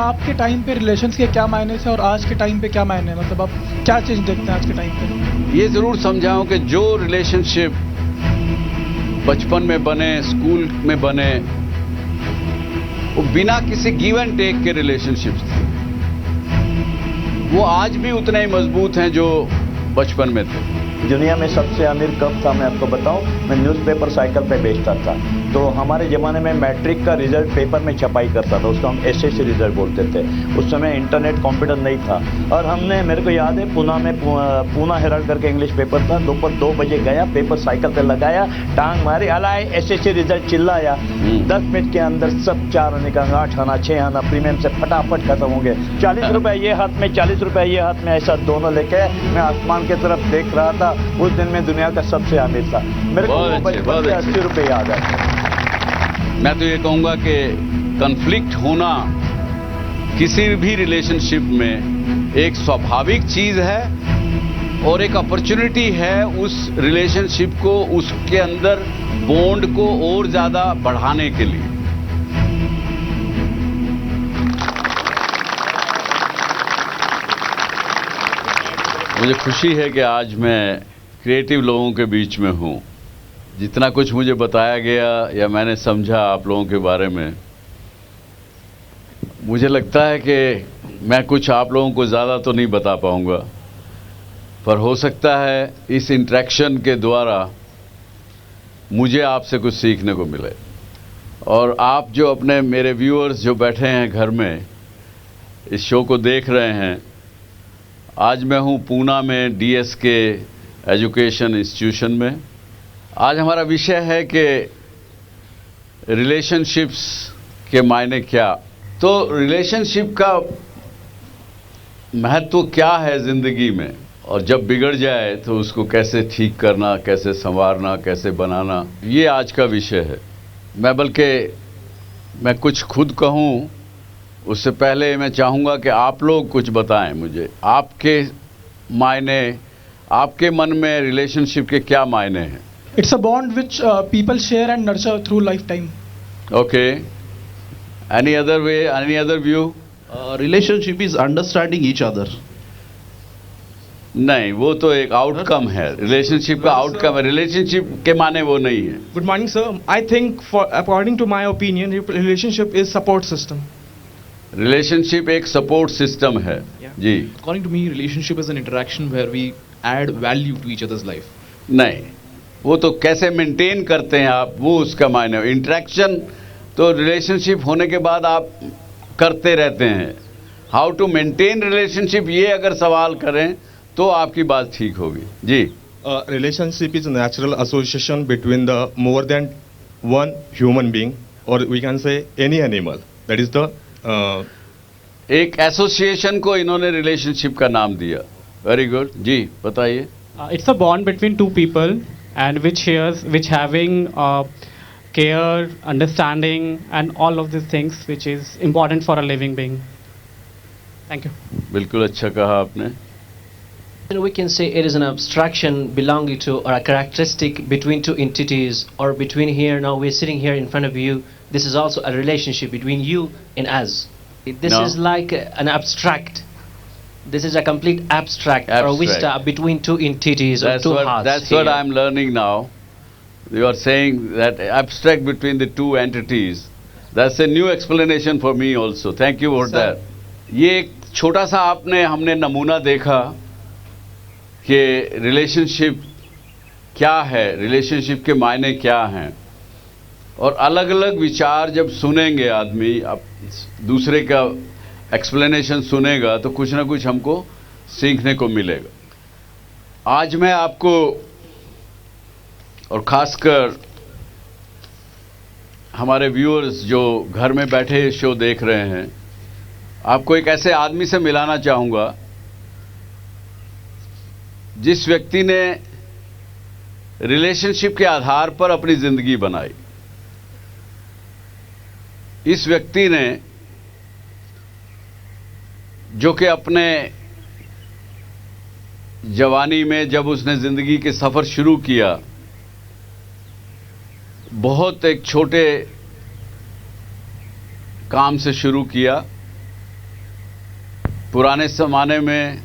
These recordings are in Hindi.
आपके टाइम पे रिलेशंस के क्या मायने थे और आज के टाइम पे क्या मायने हैं? मतलब आप क्या चेंज देखते हैं आज के टाइम पे? ये जरूर समझाऊं कि जो रिलेशनशिप बचपन में बने, स्कूल में बने, वो बिना किसी गिव एंड टेक के रिलेशनशिप्स थे, वो आज भी उतने ही मजबूत हैं जो बचपन में थे। दुनिया में सबसे अमीर कब था मैं आपको बताऊं, मैं न्यूज़पेपर साइकिल पे बेचता था। तो हमारे ज़माने में मैट्रिक का रिजल्ट पेपर में छपाई करता था, उसको हम एसएससी रिजल्ट बोलते थे। उस समय इंटरनेट कंप्यूटर नहीं था और हमने, मेरे को याद है, पूना हेराल्ड करके इंग्लिश पेपर था, दोपहर 2 बजे गया, पेपर साइकिल पे लगाया, टांग मारी, अलाए एसएससी रिजल्ट, चिल्लाया। 10 मिनट के अंदर सब 4 आने का 8 आना 6 आना प्रीमियम से फटाफट खत्म हो गए। 40 रुपये ये हाथ में, 40 रुपये ये हाथ में, ऐसा दोनों लेके मैं आसमान की तरफ देख रहा था। उस दिन में दुनिया का सबसे अमीर था। मेरे को बचपन से 80 रुपये याद है। मैं तो ये कहूंगा कि कॉन्फ्लिक्ट होना किसी भी रिलेशनशिप में एक स्वाभाविक चीज है और एक अपॉर्चुनिटी है उस रिलेशनशिप को, उसके अंदर बॉन्ड को और ज्यादा बढ़ाने के लिए। मुझे खुशी है कि आज मैं क्रिएटिव लोगों के बीच में हूँ। जितना कुछ मुझे बताया गया या मैंने समझा आप लोगों के बारे में, मुझे लगता है कि मैं कुछ आप लोगों को ज़्यादा तो नहीं बता पाऊँगा, पर हो सकता है इस इंटरेक्शन के द्वारा मुझे आपसे कुछ सीखने को मिले। और आप जो अपने, मेरे व्यूअर्स जो बैठे हैं घर में इस शो को देख रहे हैं, आज मैं हूँ पूना में डीएसके एजुकेशन इंस्टीट्यूशन में। आज हमारा विषय है कि रिलेशनशिप्स के मायने क्या। तो रिलेशनशिप का महत्व क्या है ज़िंदगी में, और जब बिगड़ जाए तो उसको कैसे ठीक करना, कैसे संवारना, कैसे बनाना, ये आज का विषय है। मैं कुछ खुद कहूँ उससे पहले मैं चाहूँगा कि आप लोग कुछ बताएं मुझे, आपके मायने, आपके मन में रिलेशनशिप के क्या मायने हैं? It's a bond which people share and nurture through lifetime. Okay. Any other way, any other view? Relationship is understanding each other. नहीं, वो तो एक आउटकम है, रिलेशनशिप का आउटकम है, रिलेशनशिप के माने वो नहीं है। Good morning, sir. I think, according to my opinion, relationship is support system. Relationship एक सपोर्ट सिस्टम है। जी। According to me, relationship is an interaction where we add value to each other's life. नहीं, वो तो कैसे मेंटेन करते हैं आप, वो उसका मायने। इंटरेक्शन तो रिलेशनशिप होने के बाद आप करते रहते हैं। हाउ टू मेंटेन रिलेशनशिप, ये अगर सवाल करें तो आपकी बात ठीक होगी। जी। Relationship is a natural association between the more than one human being, or we can say any animal. That is the एक एसोसिएशन को इन्होंने रिलेशनशिप का नाम दिया। Very good. जी बताइए। It's a bond between two people and which having care, understanding and all of these things which is important for a living being. Thank you. बिल्कुल अच्छा कहा आपने। We can say it is an abstraction belonging to or a characteristic between two entities, or between here, now we're sitting here in front of you. This is also a relationship between you and us. This is like an abstract. This is a complete abstract. Or vista between two entities or two hearts. That's what I'm learning now. You are saying that abstract between the two entities. That's a new explanation for me also. Thank you for that. ये एक छोटा सा हमने नमूना देखा कि रिलेशनशिप क्या है, रिलेशनशिप के मायने क्या हैं, और अलग अलग विचार जब सुनेंगे आदमी, अब दूसरे का एक्सप्लेनेशन सुनेगा तो कुछ ना कुछ हमको सीखने को मिलेगा। आज मैं आपको, और ख़ासकर हमारे व्यूअर्स जो घर में बैठे शो देख रहे हैं, आपको एक ऐसे आदमी से मिलाना चाहूँगा जिस व्यक्ति ने रिलेशनशिप के आधार पर अपनी ज़िंदगी बनाई। इस व्यक्ति ने, जो कि अपने जवानी में जब उसने ज़िंदगी के सफ़र शुरू किया, बहुत एक छोटे काम से शुरू किया पुराने ज़माने में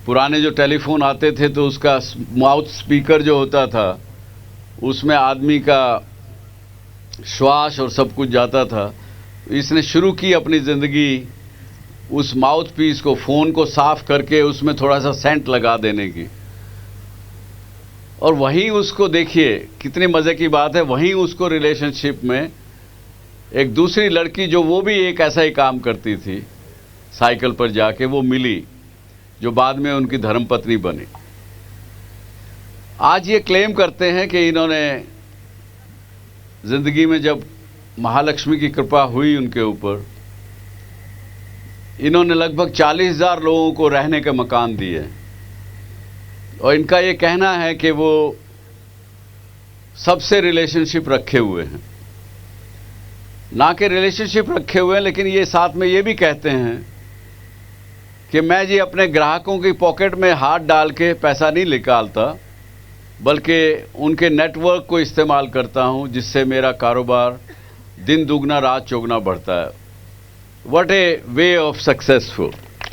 पुराने जो टेलीफोन आते थे तो उसका माउथ स्पीकर जो होता था उसमें आदमी का श्वास और सब कुछ जाता था। इसने शुरू की अपनी ज़िंदगी उस माउथ पीस को, फ़ोन को साफ़ करके उसमें थोड़ा सा सेंट लगा देने की, और वहीं उसको देखिए कितनी मज़े की बात है, वहीं उसको रिलेशनशिप में एक दूसरी लड़की जो वो भी एक ऐसा ही काम करती थी साइकिल पर जाके, वो मिली जो बाद में उनकी धर्मपत्नी बनी। आज ये क्लेम करते हैं कि इन्होंने ज़िंदगी में जब महालक्ष्मी की कृपा हुई उनके ऊपर, इन्होंने लगभग 40,000 लोगों को रहने के मकान दिए, और इनका ये कहना है कि वो सबसे रिलेशनशिप रखे हुए हैं। ना कि रिलेशनशिप रखे हुए हैं, लेकिन ये साथ में ये भी कहते हैं कि मैं जी अपने ग्राहकों की पॉकेट में हाथ डाल के पैसा नहीं निकालता, बल्कि उनके नेटवर्क को इस्तेमाल करता हूं, जिससे मेरा कारोबार दिन दुगना रात चौगुना बढ़ता है। What a way of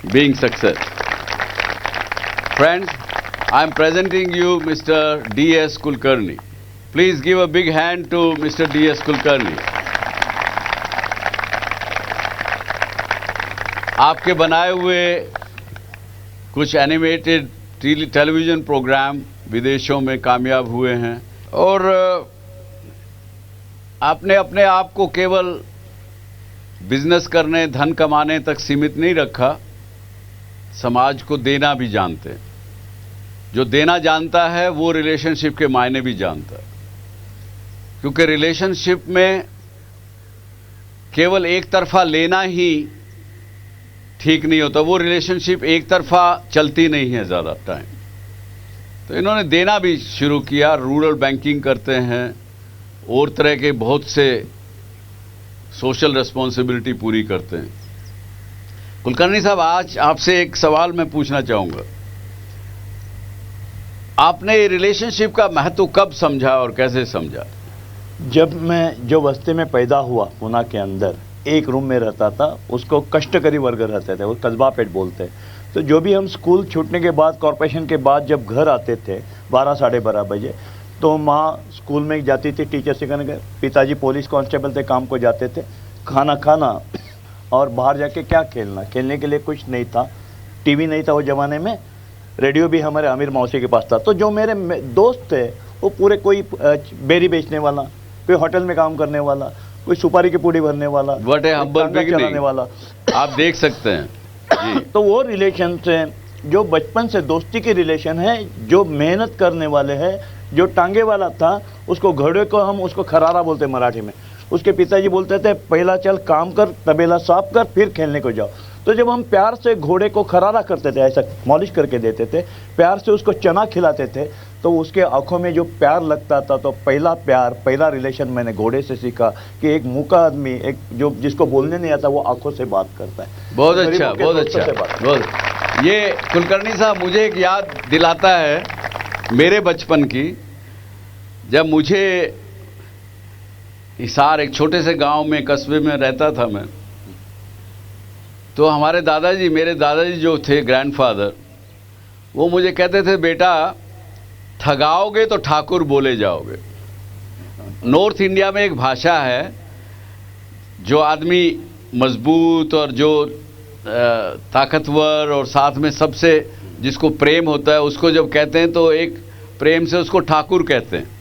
being success. Friends, I am presenting you Mr. D.S. Kulkarni. Please give a big hand to Mr. D.S. Kulkarni. आपके बनाए हुए कुछ एनिमेटेड टेलीविज़न प्रोग्राम विदेशों में कामयाब हुए हैं, और आपने अपने आप को केवल बिजनेस करने, धन कमाने तक सीमित नहीं रखा, समाज को देना भी जानते हैं। जो देना जानता है वो रिलेशनशिप के मायने भी जानता है, क्योंकि रिलेशनशिप में केवल एक तरफा लेना ही ठीक नहीं होता, वो रिलेशनशिप एक तरफा चलती नहीं है ज़्यादा टाइम। तो इन्होंने देना भी शुरू किया, रूरल बैंकिंग करते हैं और तरह के बहुत से सोशल रिस्पॉन्सिबिलिटी पूरी करते हैं। कुलकर्णी साहब, आज आपसे एक सवाल मैं पूछना चाहूँगा, आपने रिलेशनशिप का महत्व कब समझा और कैसे समझा? जब मैं जो बस्ती में पैदा हुआ, पुणे के अंदर एक रूम में रहता था, उसको कष्टकरी वर्ग रहते थे, वो कस्बा पेट बोलते। तो जो भी हम स्कूल छूटने के बाद, कॉर्पोरेशन के बाद जब घर आते थे 12 साढ़े 12 बजे, तो माँ स्कूल में जाती थी टीचर सीखने के, पिताजी पुलिस कांस्टेबल थे, काम को जाते थे, खाना खाना और बाहर जाके क्या खेलना, खेलने के लिए कुछ नहीं था, टीवी नहीं था वो ज़माने में, रेडियो भी हमारे आमिर मौसी के पास था। तो जो मेरे दोस्त थे वो पूरे, कोई बेरी बेचने वाला, कोई होटल में काम करने वाला, कोई सुपारी की पूड़ी भरने वाला, चलाने वाला, आप देख सकते हैं जी। तो वो रिलेशन से, जो बचपन से दोस्ती के रिलेशन है, जो मेहनत करने वाले हैं, जो टांगे वाला था उसको, घोड़े को हम उसको खरारा बोलते मराठी में, उसके पिताजी बोलते थे पहला चल काम कर, तबेला साफ कर, फिर खेलने को जाओ। तो जब हम प्यार से घोड़े को खरारा करते थे, ऐसा मॉलिश करके देते थे, प्यार से उसको चना खिलाते थे, तो उसके आंखों में जो प्यार लगता था, तो पहला प्यार, पहला रिलेशन मैंने घोड़े से सीखा कि एक मूका आदमी, एक जो जिसको बोलने नहीं आता, वो आंखों से बात करता है। बहुत अच्छा, बहुत अच्छा, बहुत। ये कुलकर्णी साहब मुझे एक याद दिलाता है मेरे बचपन की, जब मुझे हिसार, एक छोटे से गांव में, कस्बे में रहता था मैं, तो हमारे दादाजी, मेरे दादाजी जो थे ग्रैंडफादर, वो मुझे कहते थे, बेटा ठगाओगे तो ठाकुर बोले जाओगे। नॉर्थ इंडिया में एक भाषा है, जो आदमी मजबूत और जो ताकतवर और साथ में सबसे जिसको प्रेम होता है, उसको जब कहते हैं तो एक प्रेम से उसको ठाकुर कहते हैं।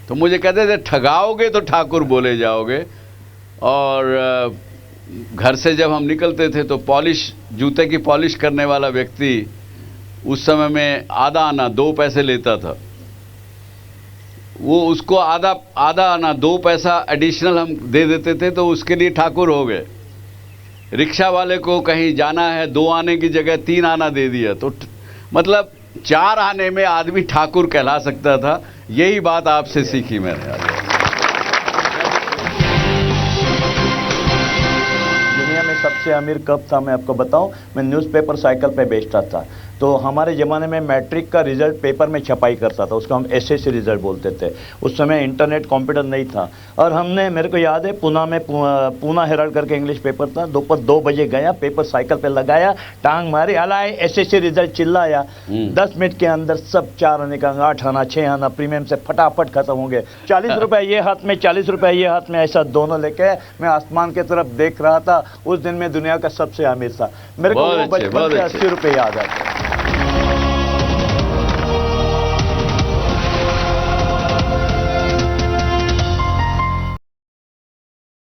तो मुझे कहते थे ठगाओगे तो ठाकुर बोले जाओगे। और घर से जब हम निकलते थे तो पॉलिश, जूते की पॉलिश करने वाला व्यक्ति उस समय में आधा आना 2 पैसे लेता था, वो उसको आधा आना 2 पैसा एडिशनल हम दे देते थे, तो उसके लिए ठाकुर हो गए। रिक्शा वाले को कहीं जाना है, 2 आने की जगह 3 आना दे दिया, तो मतलब 4 आने में आदमी ठाकुर कहला सकता था। यही बात आपसे सीखी मैंने। दुनिया में सबसे सबसे अमीर कब था मैं आपको बताऊं, मैं न्यूज़पेपर साइकिल पे बेचता था। तो हमारे ज़माने में मैट्रिक का रिजल्ट पेपर में छपाई करता था, उसको हम एसएससी रिजल्ट बोलते थे। उस समय इंटरनेट कंप्यूटर नहीं था और हमने, मेरे को याद है, पूना में पूना हेराल्ड करके इंग्लिश पेपर था, दोपहर 2 बजे गया, पेपर साइकिल पे लगाया, टांग मारी, हलाए, एसएससी रिजल्ट चिल्लाया। 10 मिनट के अंदर सब 4 आने का 8 आना 6 आना प्रीमियम से फटाफट खत्म हो गए। 40 रुपये ये हाथ में, 40 रुपये ये हाथ में, ऐसा दोनों लेके मैं आसमान की तरफ देख रहा था। उस दिन में दुनिया का सबसे अमीर था। मेरे को वो बचपन से 80 रुपये याद आते हैं।